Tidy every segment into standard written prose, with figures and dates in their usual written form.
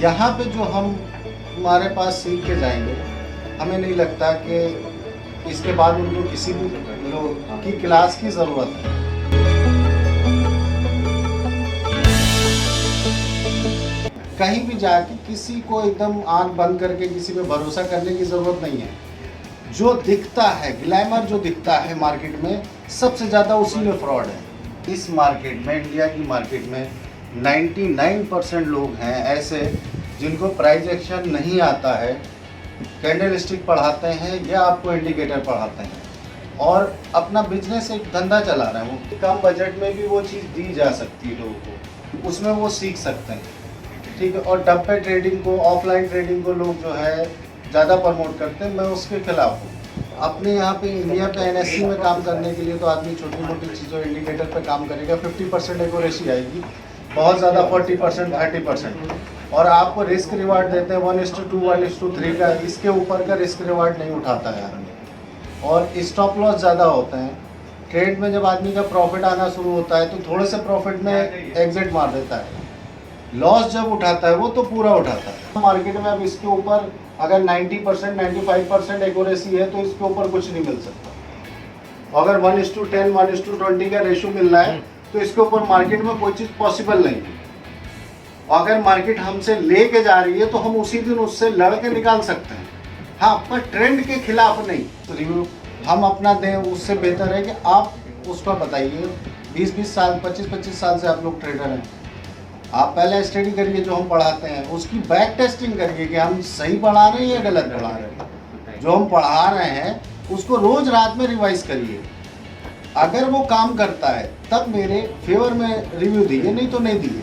यहाँ पे जो हम हमारे पास सीख के जाएंगे, हमें नहीं लगता कि इसके बाद उनको किसी भी लोग की क्लास की ज़रूरत है। कहीं भी जाके किसी को एकदम आंख बंद करके किसी पे भरोसा करने की ज़रूरत नहीं है। जो दिखता है, ग्लैमर जो दिखता है मार्केट में, सबसे ज़्यादा उसी में फ्रॉड है। इस मार्केट में, इंडिया की मार्केट में 99% लोग हैं ऐसे जिनको प्राइस एक्शन नहीं आता है, कैंडल स्टिक पढ़ाते हैं या आपको इंडिकेटर पढ़ाते हैं और अपना बिजनेस एक धंधा चला रहे हैं। वो कम बजट में भी वो चीज़ दी जा सकती है लोगों को, उसमें वो सीख सकते हैं, ठीक है। और डब्बे ट्रेडिंग को, ऑफलाइन ट्रेडिंग को लोग जो है ज़्यादा प्रमोट करते हैं, मैं उसके खिलाफ हूँ। अपने यहाँ पे इंडिया पे एनएससी में काम करने के लिए तो आदमी छोटी मोटी चीज़ों, इंडिकेटर पे काम करेगा, 50% एक्यूरेसी आएगी, बहुत ज़्यादा 40%, 30%, और आपको रिस्क रिवार्ड देते हैं 1:2, 1:3 का, इसके ऊपर का रिस्क रिवार्ड नहीं उठाता है आदमी। और स्टॉप लॉस ज़्यादा होते हैं। ट्रेड में जब आदमी का प्रॉफिट आना शुरू होता है तो थोड़े से प्रॉफिट में एग्जिट मार देता है। लॉस जब उठाता है वो तो पूरा उठाता है। मार्केट में अब इसके ऊपर अगर 90%, 95% एक्यूरेसी है तो इसके ऊपर कुछ नहीं मिल सकता। अगर 1:10, 1:20 का रेशो मिल रहा है तो इसके ऊपर मार्केट में कोई चीज़ पॉसिबल नहीं है। अगर मार्केट हमसे लेके जा रही है तो हम उसी दिन उससे लड़ के निकाल सकते हैं, हाँ, पर ट्रेंड के खिलाफ नहीं। तो रिव्यू हम अपना दें, उससे बेहतर है कि आप उसको बताइए। 20-20 साल, 25-25 साल से आप लोग ट्रेडर हैं, आप पहले स्टडी करिए जो हम पढ़ाते हैं, उसकी बैक टेस्टिंग करिए कि हम सही पढ़ा रहे हैं या गलत पढ़ा रहे हैं। जो हम पढ़ा रहे हैं उसको रोज़ रात में रिवाइज करिए। अगर वो काम करता है तब मेरे फेवर में रिव्यू दिए, नहीं तो नहीं दिए।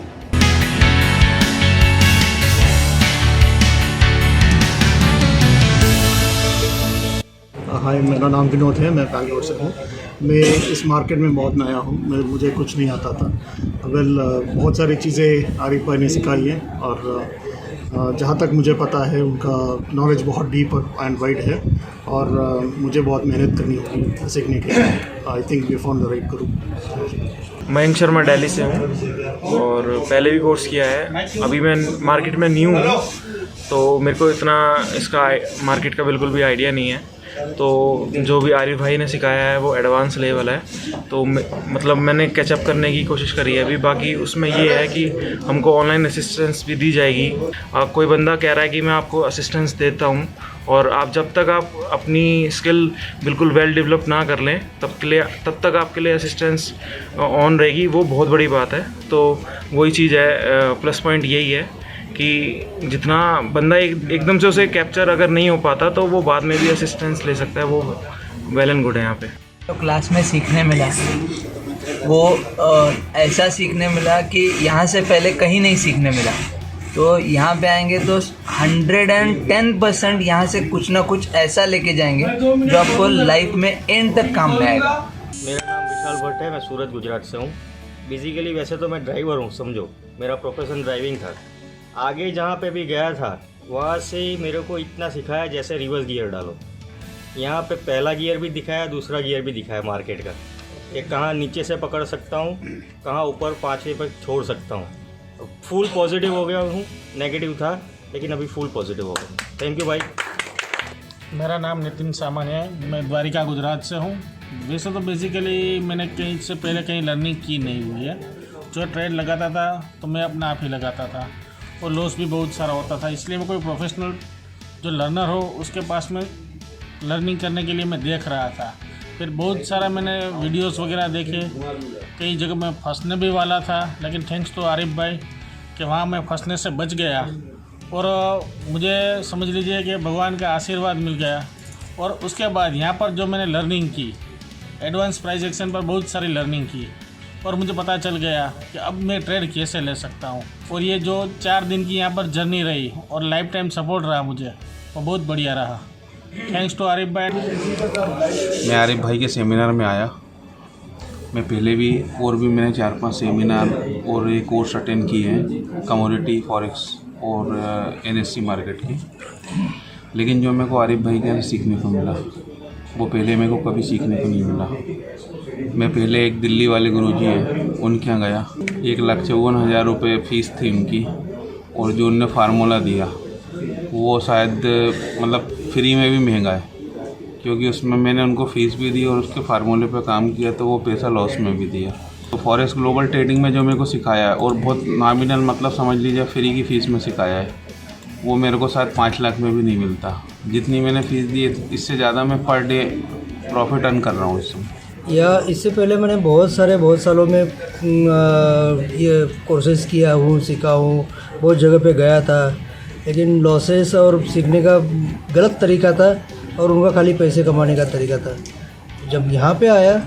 हाय, मेरा नाम विनोद है, मैं बैंगलोर से हूँ। मैं इस मार्केट में बहुत नया हूँ, मुझे कुछ नहीं आता था। बहुत सारी चीज़ें आरिफ भाई ने सिखाई हैं और जहाँ तक मुझे पता है उनका नॉलेज बहुत डीप एंड वाइड है और मुझे बहुत मेहनत करनी होगी सीखने के लिए। I think we found the right group. Mayank Sharma Delhi से हूँ और पहले भी कोर्स किया है। अभी मैं मार्केट में न्यू हूँ तो मेरे को इतना इसका मार्केट का बिल्कुल भी आइडिया नहीं है। तो जो भी आरिफ भाई ने सिखाया है वो एडवांस लेवल है, तो मतलब मैंने कैचअप करने की कोशिश करी है अभी। बाकी उसमें ये है कि हमको ऑनलाइन असिस्टेंस भी दी जाएगी। कोई बंदा कह रहा है कि मैं आपको असिस्टेंस देता हूँ, और आप जब तक आप अपनी स्किल बिल्कुल वेल डेवलप ना कर लें तब तक आपके लिए असिस्टेंस ऑन रहेगी, वो बहुत बड़ी बात है। तो वही चीज़ है, प्लस पॉइंट यही है कि जितना बंदा एकदम से उसे कैप्चर अगर नहीं हो पाता तो वो बाद में भी असिस्टेंस ले सकता है, वो वेल एंड गुड है यहाँ पे। तो क्लास में सीखने मिला वो ऐसा सीखने मिला कि यहाँ से पहले कहीं नहीं सीखने मिला। तो यहाँ पे आएंगे तो 110% यहाँ से कुछ ना कुछ ऐसा लेके जाएंगे जो आपको लाइफ में एंड तक काम में आएगा। मेरा नाम विशाल भट्ट है, मैं सूरत गुजरात से हूँ। बेसिकली वैसे तो मैं ड्राइवर हूँ, समझो मेरा प्रोफेशन ड्राइविंग था। आगे जहाँ पे भी गया था वहाँ से मेरे को इतना सिखाया जैसे रिवर्स गियर डालो। यहाँ पे पहला गियर भी दिखाया, दूसरा गियर भी दिखाया मार्केट का, कि कहाँ नीचे से पकड़ सकता हूँ, कहाँ ऊपर 5वें पर छोड़ सकता हूँ। फुल पॉजिटिव हो गया हूँ, नेगेटिव था लेकिन अभी फुल पॉजिटिव हो गया। थैंक यू भाई। मेरा नाम नितिन सामान्य है, मैं द्वारिका गुजरात से हूँ। वैसे तो बेसिकली मैंने कहीं से पहले कहीं लर्निंग की नहीं हुई है। जो ट्रेड लगाता था तो मैं अपना आप ही लगाता था और लॉस भी बहुत सारा होता था, इसलिए मैं कोई प्रोफेशनल जो लर्नर हो उसके पास में लर्निंग करने के लिए मैं देख रहा था। फिर बहुत सारा मैंने वीडियोस वगैरह देखे, कई जगह मैं फंसने भी वाला था, लेकिन थैंक्स टू आरिफ भाई कि वहाँ मैं फंसने से बच गया और मुझे समझ लीजिए कि भगवान का आशीर्वाद मिल गया। और उसके बाद यहाँ पर जो मैंने लर्निंग की, एडवांस प्राइस एक्शन पर बहुत सारी लर्निंग की और मुझे पता चल गया कि अब मैं ट्रेड कैसे ले सकता हूँ। और ये जो 4 दिन की यहाँ पर जर्नी रही और लाइफ टाइम सपोर्ट रहा मुझे, वो बहुत बढ़िया रहा। थैंक्स टू आरिफ भाई। मैं आरिफ भाई के सेमिनार में आया। मैं पहले भी मैंने 4-5 सेमिनार और ये कोर्स अटेंड किए हैं, कमोडिटी, फॉरेक्स और एनएससी मार्केट की। लेकिन जो मेरे को आरिफ भाई के यहाँ सीखने को मिला वो पहले मेरे को कभी सीखने को नहीं मिला। मैं पहले एक दिल्ली वाले गुरुजी हैं, उनके यहाँ गया। 1,54,000 रुपये फ़ीस थी उनकी और जो उनने फार्मूला दिया वो शायद मतलब फ्री में भी महंगा है, क्योंकि उसमें मैंने उनको फ़ीस भी दी और उसके फार्मूले पे काम किया तो वो पैसा लॉस में भी दिया। तो फॉरेक्स ग्लोबल ट्रेडिंग में जो मेरे को सिखाया है और बहुत नॉमिनल मतलब समझ लीजिए फ्री की फ़ीस में सिखाया है, वो मेरे को शायद 5 लाख में भी नहीं मिलता। जितनी मैंने फ़ीस दी इससे ज़्यादा मैं पर डे प्रॉफिट अर्न कर रहा हूँ इसमें। या इससे पहले मैंने बहुत सालों में ये कोर्सेज़ किया हूँ, सीखा हूँ, बहुत जगह पे गया था, लेकिन लॉसेस और सीखने का गलत तरीका था और उनका खाली पैसे कमाने का तरीका था। जब यहाँ पे आया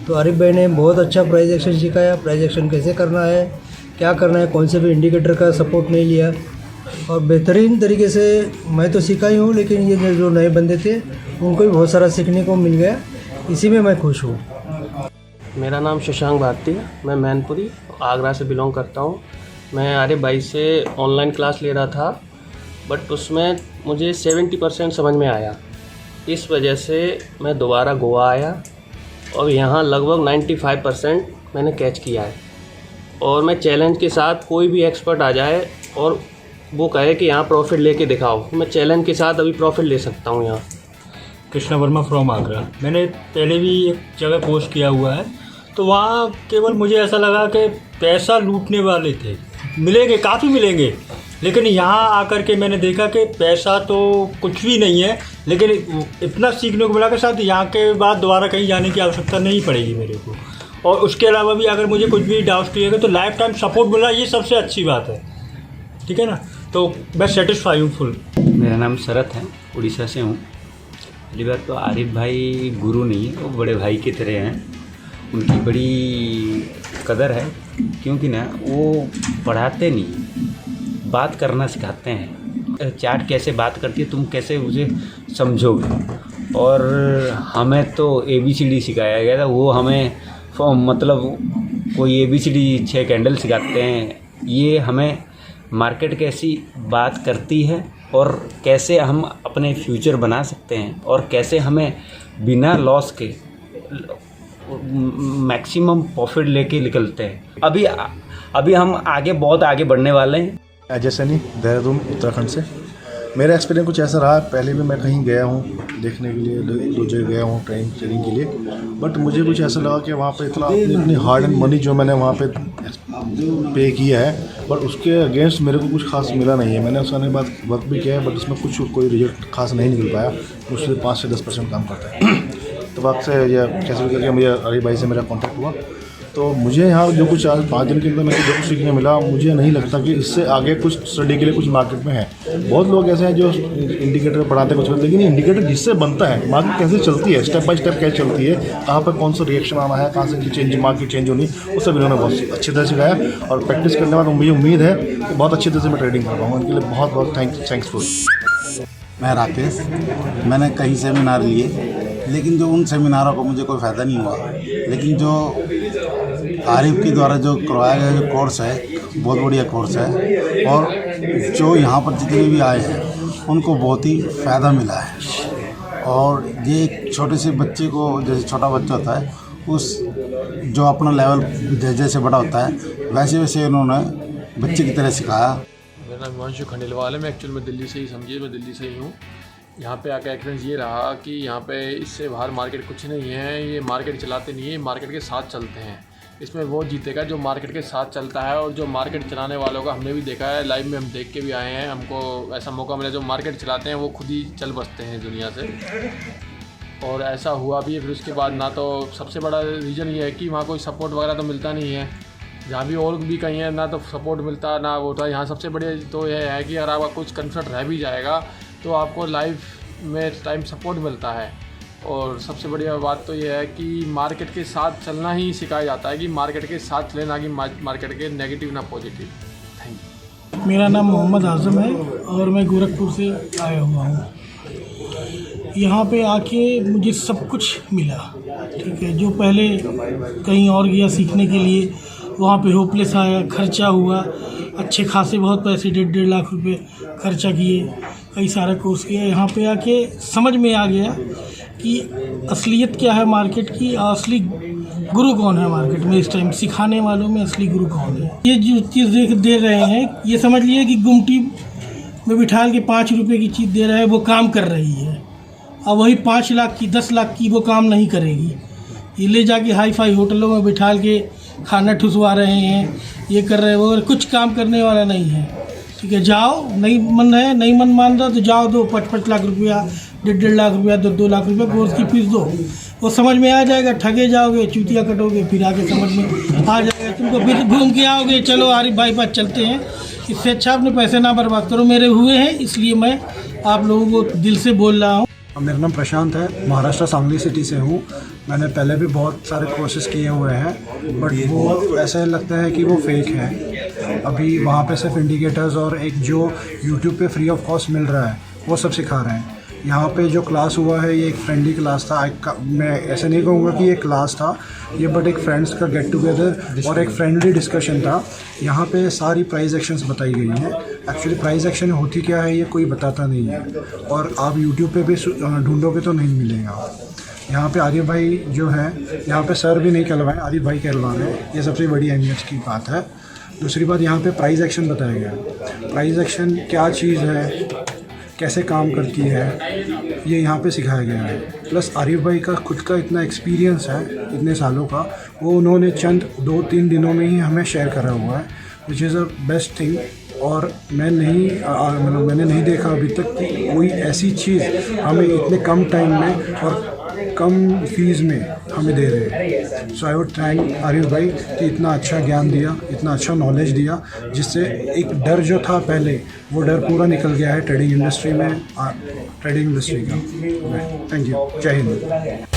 तो आरिफ भाई ने बहुत अच्छा प्राइस एक्शन सिखाया, प्राइस एक्शन कैसे करना है, क्या करना है, कौन से भी इंडिकेटर का सपोर्ट नहीं लिया और बेहतरीन तरीके से मैं तो सीखा ही हूँ, लेकिन ये जो नए बंदे थे उनको भी बहुत सारा सीखने को मिल गया, इसी में मैं खुश हूँ। मेरा नाम शशांक भारती है, मैं मैनपुरी आगरा से बिलोंग करता हूँ। मैं आरिफ भाई से ऑनलाइन क्लास ले रहा था, बट उसमें मुझे 70% समझ में आया। इस वजह से मैं दोबारा गोवा आया और यहाँ लगभग 95% मैंने कैच किया है। और मैं चैलेंज के साथ, कोई भी एक्सपर्ट आ जाए और वो कहे कि यहाँ प्रॉफिट लेके दिखाओ, मैं चैलेंज के साथ अभी प्रॉफिट ले सकता हूँ यहाँ। कृष्णा वर्मा फ्रॉम आगरा। मैंने पहले भी एक जगह पोस्ट किया हुआ है, तो वहाँ केवल मुझे ऐसा लगा कि पैसा लूटने वाले थे, मिलेंगे, काफ़ी मिलेंगे, लेकिन यहाँ आकर के मैंने देखा कि पैसा तो कुछ भी नहीं है, लेकिन इतना सीखने को मिला कि शायद यहाँ के बाद दोबारा कहीं जाने की आवश्यकता नहीं पड़ेगी मेरे को। और उसके अलावा भी अगर मुझे कुछ भी डाउट क्लियर है तो लाइफ टाइम सपोर्ट मिला, ये सबसे अच्छी बात है, ठीक है ना। तो मैं सेटिस्फाई हूँ फुल। मेरा नाम शरत है, उड़ीसा से हूँ। पहली बात तो आरिफ भाई गुरु नहीं है, वो बड़े भाई की तरह हैं, उनकी बड़ी कदर है, क्योंकि ना वो पढ़ाते नहीं, बात करना सिखाते हैं। चार्ट कैसे बात करती है, तुम कैसे उसे समझोगे। और हमें तो ABCD सिखाया गया था, वो हमें मतलब कोई ABCD 6 कैंडल सिखाते हैं। ये हमें मार्केट कैसी बात करती है और कैसे हम अपने फ्यूचर बना सकते हैं और कैसे हमें बिना लॉस के मैक्सिमम प्रॉफिट लेके निकलते हैं। अभी हम आगे बहुत आगे बढ़ने वाले हैं। अजय सैनी, देहरादून, उत्तराखंड से। मेरा एक्सपीरियंस कुछ ऐसा रहा, पहले भी मैं कहीं गया हूँ देखने के लिए, 2 जगह गया हूँ ट्रेनिंग के लिए, बट मुझे कुछ ऐसा लगा कि वहाँ पे इतना अपनी हार्ड एंड मनी जो मैंने वहाँ पे किया है, बट उसके अगेंस्ट मेरे को कुछ खास मिला नहीं है। मैंने उसके बाद वर्क भी किया है, बट उसमें कोई रिजल्ट खास नहीं निकल पाया। मुझसे 5 से 10% काम करता है। तो वक्त से यह कैसे भी करके मुझे आरिफ भाई से मेरा कॉन्टैक्ट हुआ, तो मुझे यहाँ जो कुछ आज 5 दिन के अंदर मेरे को जो कुछ सीखने मिला, मुझे नहीं लगता कि इससे आगे कुछ स्टडी के लिए कुछ मार्केट में है। बहुत लोग ऐसे हैं जो इंडिकेटर पढ़ाते कुछ, लेकिन इंडिकेटर जिससे बनता है, मार्केट कैसे चलती है, स्टेप बाय स्टेप कैसे चलती है, कहाँ पर कौन सा रिएक्शन आना है, कहाँ से मार्केट चेंज होनी, वो सब इन्होंने बहुत अच्छी तरह सिखाया। और प्रैक्टिस करने के बाद मुझे उम्मीद है कि बहुत अच्छी तरह से मैं ट्रेडिंग कर पाऊँगा। उनके लिए बहुत बहुत थैंक्सफुल। मैं राकेश, मैंने कई सेमिनार लिए, लेकिन जो उन सेमिनारों को मुझे कोई फ़ायदा नहीं हुआ। लेकिन जो आरिफ के द्वारा जो करवाया गया जो कोर्स है, बहुत बढ़िया कोर्स है, और जो यहाँ पर जितने भी आए हैं उनको बहुत ही फ़ायदा मिला है। और ये एक छोटे से बच्चे को, जैसे छोटा बच्चा होता है, उस जो अपना लेवल जैसे बड़ा होता है वैसे वैसे उन्होंने बच्चे की तरह सिखाया। मेरा नाम हिमांशु खंडेलवाल है। मैं एक्चुअल में दिल्ली से ही, समझिए मैं दिल्ली से ही हूँ। यहाँ पे आकर एक्सपीरियंस ये रहा कि यहाँ पे इससे बाहर मार्केट कुछ नहीं है, ये मार्केट चलाते नहीं है, मार्केट के साथ चलते हैं। इसमें वो जीतेगा जो मार्केट के साथ चलता है, और जो मार्केट चलाने वालों का हमने भी देखा है, लाइव में हम देख के भी आए हैं। हमको ऐसा मौका मिला, जो मार्केट चलाते हैं वो खुद ही चल बसते हैं दुनिया से, और ऐसा हुआ भी है। फिर उसके बाद ना तो सबसे बड़ा रीज़न ये है कि वहाँ कोई सपोर्ट वगैरह तो मिलता नहीं है, जहाँ भी और भी कहीं है ना तो सपोर्ट मिलता ना वो था। यहाँ सबसे बड़ी तो यह है कि अगर आपका कुछ कंसर्ट रह भी जाएगा तो आपको लाइफ में टाइम सपोर्ट मिलता है। और सबसे बढ़िया बात तो यह है कि मार्केट के साथ चलना ही सिखाया जाता है, कि मार्केट के साथ चलें, ना कि मार्केट के नेगेटिव ना पॉजिटिव। Thank you. मेरा नाम मोहम्मद आज़म है और मैं गोरखपुर से आया हुआ हूँ। यहाँ पे आके मुझे सब कुछ मिला, ठीक है। जो पहले कहीं और गया सीखने के लिए, वहाँ पे होपलेस आया, खर्चा हुआ, अच्छे खासे बहुत पैसे 1.5 लाख रुपए खर्चा किए, कई सारा कोर्स किया। यहाँ पे आके समझ में आ गया कि असलियत क्या है मार्केट की, असली गुरु कौन है मार्केट में इस टाइम, सिखाने वालों में असली गुरु कौन है। ये जो चीज़ दे रहे हैं, ये समझ लिए कि गुमटी में बिठा के 5 रुपए की चीज़ दे रहे हैं, वो काम कर रही है। अब वही 5 लाख की 10 लाख की वो काम नहीं करेगी। ये ले जाके हाई फाई होटलों में बिठा के खाना ठुसवा रहे हैं, ये कर रहे हैं, वो कुछ काम करने वाला नहीं है। ठीक है, जाओ, नहीं मन है, नहीं मन मान रहा तो जाओ, दो 5-5 लाख रुपया, 1.5 लाख रुपया, 2 लाख रुपया कोर्स की फीस दो, वो समझ में आ जाएगा। ठगे जाओगे, चूतिया कटोगे, फिर आगे समझ में आ जाएगा तुमको, फिर घूम के आओगे, चलो आरिफ भाई पास चलते हैं। इससे अच्छा अपने पैसे ना बर्बाद करो। मेरे हुए हैं, इसलिए मैं आप लोगों को दिल से बोल रहा हूँ। मेरा नाम प्रशांत है, महाराष्ट्र सांगली सिटी से हूँ। मैंने पहले भी बहुत सारे कोर्सेज किए हुए हैं, बट वो ऐसे लगता है कि वो फेक है। अभी वहाँ पे सिर्फ इंडिकेटर्स और एक जो यूट्यूब पे फ्री ऑफ कॉस्ट मिल रहा है वो सब सिखा रहे हैं। यहाँ पे जो क्लास हुआ है ये एक फ्रेंडली क्लास था। मैं ऐसे नहीं कहूँगा कि ये क्लास था ये, बट एक फ्रेंड्स का गेट टुगेदर और एक फ्रेंडली डिस्कशन था। यहाँ पे सारी प्राइस एक्शंस बताई गई हैं। एक्चुअली प्राइस एक्शन होती क्या है ये कोई बताता नहीं है, और आप यूट्यूब पे भी ढूंढोगे तो नहीं मिलेगा। यहाँ पे आरिफ भाई जो है, यहाँ पे सर भी नहीं कहलवाएं, आरिफ भाई कहलवा रहे हैं, ये सबसे बड़ी अहमियत की बात है। दूसरी बात, यहाँ पे प्राइस एक्शन बताया गया है। प्राइस एक्शन क्या चीज़ है, कैसे काम करती है, ये यहाँ पे सिखाया गया है। प्लस आरिफ भाई का खुद का इतना एक्सपीरियंस है इतने सालों का, वो उन्होंने चंद 2-3 दिनों में ही हमें शेयर करा हुआ है, which is a best thing. और मैंने नहीं देखा अभी तक कि कोई ऐसी चीज़ हमें इतने कम टाइम में और कम फीस में हमें दे रहे हैं। सो आई वुड थैंक आरिफ भाई कि इतना अच्छा ज्ञान दिया, इतना अच्छा नॉलेज दिया, जिससे एक डर जो था पहले वो डर पूरा निकल गया है ट्रेडिंग इंडस्ट्री में, ट्रेडिंग इंडस्ट्री का। थैंक यू, जय हिंद।